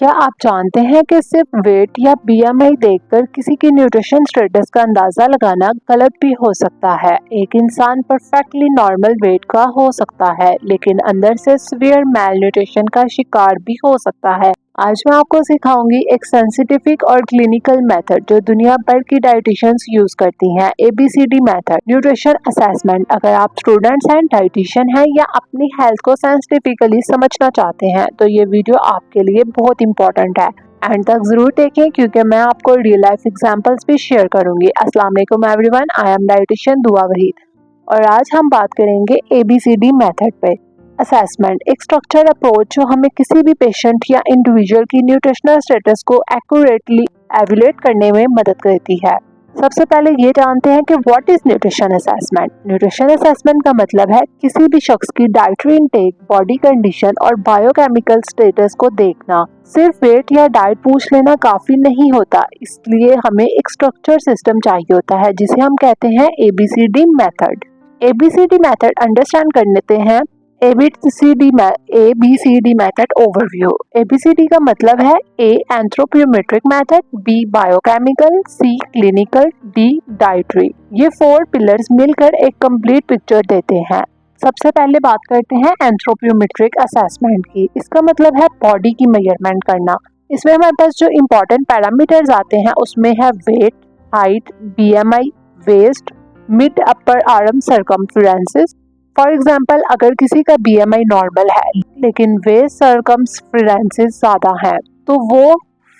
क्या आप जानते हैं कि सिर्फ वेट या बीएमआई देखकर किसी की न्यूट्रिशन स्टेटस का अंदाजा लगाना गलत भी हो सकता है। एक इंसान परफेक्टली नॉर्मल वेट का हो सकता है, लेकिन अंदर से सीवियर मैल न्यूट्रिशन का शिकार भी हो सकता है। आज मैं आपको सिखाऊंगी एक साइंटिफिक और क्लिनिकल मेथड जो दुनिया भर की डाइटिशियंस यूज करती हैं, ABCD मेथड न्यूट्रिशन असेसमेंट। अगर आप स्टूडेंट्स हैं, डाइटिशियन हैं या अपनी हेल्थ को साइंटिफिकली समझना चाहते हैं तो ये वीडियो आपके लिए बहुत इंपॉर्टेंट है। एंड तक जरूर देखें क्योंकि मैं आपको रियल लाइफ एग्जांपल्स भी शेयर करूंगी। अस्सलाम वालेकुम एवरीवन, आई एम डाइटिशियन दुआ वहीद और आज हम बात करेंगे ABCD मेथड पे। असेसमेंट एक स्ट्रक्चर अप्रोच जो हमें किसी भी पेशेंट या इंडिविजुअल की न्यूट्रिशनल स्टेटस को एक्यूरेटली एवेल्यूएट करने में मदद करती है। सबसे पहले ये जानते हैं कि what is nutrition assessment. Nutrition assessment का मतलब है किसी भी शख्स की डाइटरी इनटेक, बॉडी कंडीशन और बायोकेमिकल स्टेटस को देखना। सिर्फ वेट या डाइट पूछ लेना काफी नहीं होता, इसलिए हमें एक स्ट्रक्चर सिस्टम चाहिए होता है जिसे हम कहते हैं ABCD method. ABCD method understand कर लेते हैं। ABCD method overview. ABCD का मतलब है A anthropometric method, B biochemical, C clinical, D dietary. ये 4 पिलर्स मिलकर एक कंप्लीट पिक्चर देते हैं। सबसे पहले बात करते हैं एंथ्रोपोमेट्रिक असेसमेंट की। इसका मतलब है बॉडी की मेजरमेंट करना। इसमें हमारे पास जो इम्पोर्टेंट पैरामीटर्स आते हैं उसमें है weight, height, BMI, waist, mid upper arm circumferences. For example, अगर किसी का BMI नॉर्मल है लेकिन वेस्ट सर्कमफ्रेंसेस ज्यादा है तो वो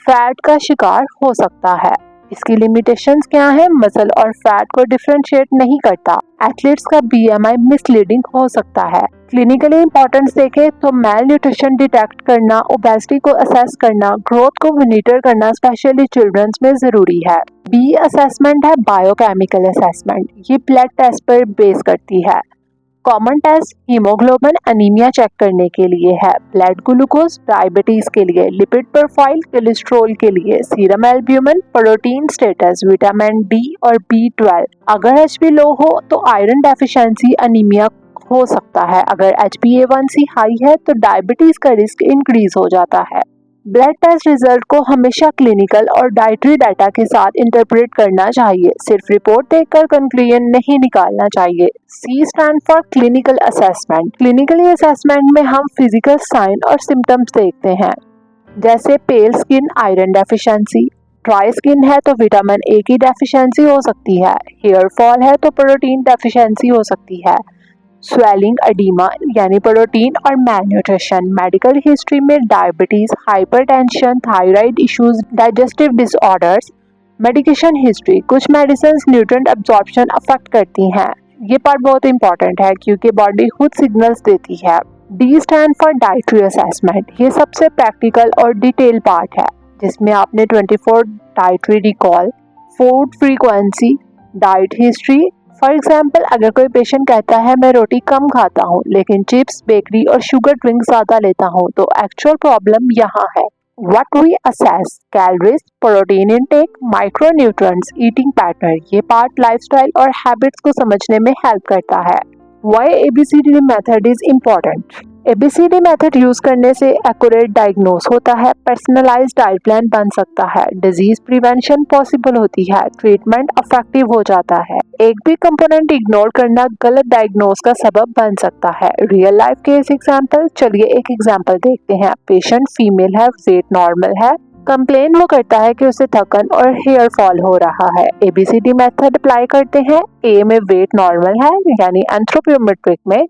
फैट का शिकार हो सकता है। इसकी लिमिटेशंस क्या है? मसल और फैट को डिफरेंशिएट नहीं करता। एथलीट्स का BMI मिसलीडिंग हो सकता है। क्लिनिकली इंपॉर्टेंस देखें तो मैल न्यूट्रिशन डिटेक्ट करना, ओबेसिटी को असेस करना, ग्रोथ को मॉनिटर करना स्पेशली चिल्ड्रंस में जरूरी है। B असेसमेंट है बायोकेमिकल असेसमेंट। ये ब्लड टेस्ट पर बेस करती है। Common test haemoglobin anaemia check करने के लिए है, ब्लड ग्लूकोज डायबिटीज के लिए, लिपिड प्रोफाइल कोलेस्ट्रॉल के लिए, serum albumin, protein status, vitamin D और B12। अगर HB लो हो तो आयरन डेफिशिएंसी अनीमिया हो सकता है। अगर HbA1c हाई है तो डायबिटीज का रिस्क इंक्रीज हो जाता है। ब्लड टेस्ट रिजल्ट को हमेशा क्लिनिकल और डाइटरी डाटा के साथ इंटरप्रेट करना चाहिए, सिर्फ रिपोर्ट देखकर कंक्लूजन नहीं निकालना चाहिए। C stand for clinical assessment. Clinically assessment में हम फिजिकल साइन और सिम्टम्स देखते हैं, जैसे पेल skin iron deficiency, dry skin है तो विटामिन A की डेफिशिएंसी हो सकती है, हेयर फॉल है तो प्रोटीन डेफिशिएंसी हो सकती है, स्वेलिंग, एडिमा यानी प्रोटीन और मैलन्यूट्रिशन। मेडिकल हिस्ट्री में diabetes, hypertension, thyroid issues, digestive disorders. Medication history, कुछ मेडिसिन न्यूट्रिएंट अब्जॉर्प्शन अफेक्ट करती हैं। ये पार्ट बहुत इंपॉर्टेंट है क्योंकि बॉडी खुद सिग्नल्स देती है। D stand for dietary assessment. ये सबसे प्रैक्टिकल और डिटेल पार्ट है जिसमें आपने 24 dietary recall, food frequency, diet history. For example, अगर कोई पेशेंट कहता है मैं रोटी कम खाता हूँ लेकिन चिप्स, बेकरी और शुगर ड्रिंक ज्यादा लेता हूँ तो एक्चुअल प्रॉब्लम यहाँ है। What we assess, calories, protein intake, micronutrients, eating pattern. ये पार्ट लाइफस्टाइल और हैबिट्स को समझने में हेल्प करता है। Why ABCD method is important? ABCD method use करने से एक्यूरेट डायग्नोस होता है, पर्सनलाइज्ड डाइट प्लान बन सकता है, डिजीज प्रिवेंशन पॉसिबल होती है, ट्रीटमेंट इफेक्टिव हो जाता है। एक भी कंपोनेंट इग्नोर करना गलत डायग्नोस का सबब बन सकता है। रियल लाइफ केस एग्जांपल, चलिए एक एग्जांपल देखते हैं। पेशेंट फीमेल है, वेट नॉर्मल है, कंप्लेन वो करता है कि उसे थकन और हेयर फॉल हो रहा है। ABCD मेथड अप्लाई करते हैं। A में वेट नॉर्मल है यानी एंथ्रोपोमेट्रिक में,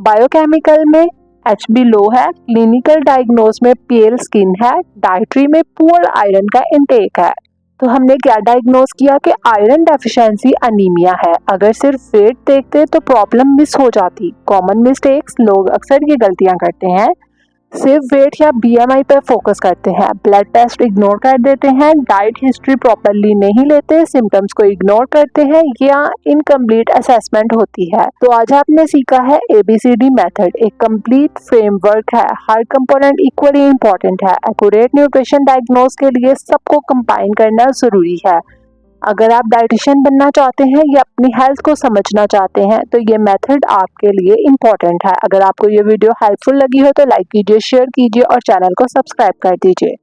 बायोकेमिकल में HB लो है, क्लिनिकल डायग्नोस में पेल स्किन है, डाइटरी में पुअर आयरन का इनटेक है। तो हमने क्या डायग्नोस किया कि आयरन डेफिशिएंसी अनीमिया है। अगर सिर्फ वेट देखते तो प्रॉब्लम मिस हो जाती। कॉमन मिस्टेक्स, लोग अक्सर ये गलतियां करते हैं, सिर्फ वेट या BMI पर फोकस करते हैं, ब्लड टेस्ट इग्नोर कर देते हैं, डाइट हिस्ट्री प्रॉपर्ली नहीं लेते, सिम्टम्स को इग्नोर करते हैं या इनकम्प्लीट असेसमेंट होती है। तो आज आपने सीखा है ABCD मेथड एक कंप्लीट फ्रेमवर्क है, हर कंपोनेंट इक्वली इंपॉर्टेंट है। एक्यूरेट न्यूट्रिशन डायग्नोस के लिए सबको कंबाइन करना जरूरी है। अगर आप डाइटिशियन बनना चाहते हैं या अपनी हेल्थ को समझना चाहते हैं तो ये मेथड आपके लिए इम्पोर्टेंट है। अगर आपको ये वीडियो हेल्पफुल लगी हो तो लाइक कीजिए, शेयर कीजिए और चैनल को सब्सक्राइब कर दीजिए।